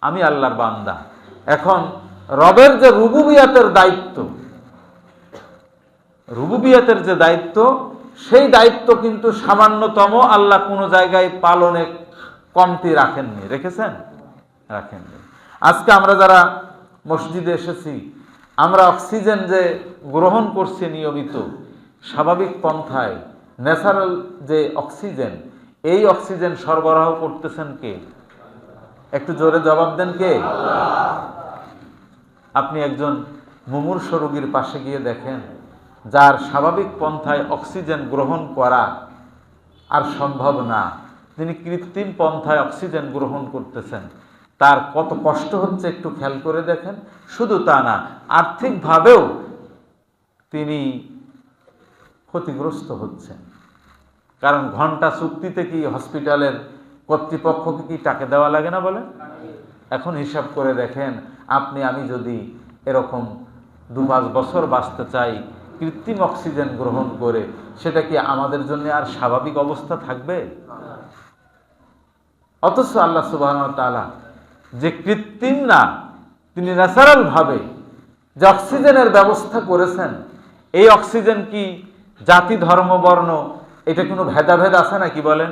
আমি আল্লাহর বান্দা। এখন রবের যে রুবুবিয়াতের দায়িত্ব, রুবুবিয়াতের যে দায়িত্ব, সেই দায়িত্ব কিন্তু সামান্যতম আল্লাহ কোনো জায়গায় পালনে কমতি রাখেননি। রেখেছেন? রাখেননি। আজকে আমরা যারা মসজিদে এসেছি, আমরা অক্সিজেন যে গ্রহণ করছি নিয়মিত স্বাভাবিক পন্থায়, ন্যাচারাল যে অক্সিজেন, এই অক্সিজেন সরবরাহ করতেছেন কে? একটু জোরে জবাব দেন, কে? আপনি একজন মুমূর্ষ রোগীর পাশে গিয়ে দেখেন, যার স্বাভাবিক পন্থায় অক্সিজেন গ্রহণ করা আর সম্ভব না, তিনি কৃত্রিম পন্থায় অক্সিজেন গ্রহণ করতেছেন, তার কত কষ্ট হচ্ছে একটু খেয়াল করে দেখেন। শুধু তা না, আর্থিকভাবেও তিনি ক্ষতিগ্রস্ত হচ্ছেন। কারণ ঘন্টা চুক্তিতে কি হসপিটালের কর্তৃপক্ষকে কি টাকা দেওয়া লাগে না বলেন? এখন হিসাব করে দেখেন, আপনি আমি যদি এরকম 2-5 বছর বাঁচতে চাই কৃত্রিম অক্সিজেন গ্রহণ করে, সেটা কি আমাদের জন্য আর স্বাভাবিক অবস্থা থাকবে? অথচ আল্লাহ সুবহানাহু ওয়া তাআলা যে কৃত্রিম না, তিনি ন্যাচারাল ভাবে যে অক্সিজেনের ব্যবস্থা করেছেন, এই অক্সিজেন কি জাতি, ধর্ম, বর্ণ, এটা কোনো ভেদাভেদ আছে নাকি বলেন?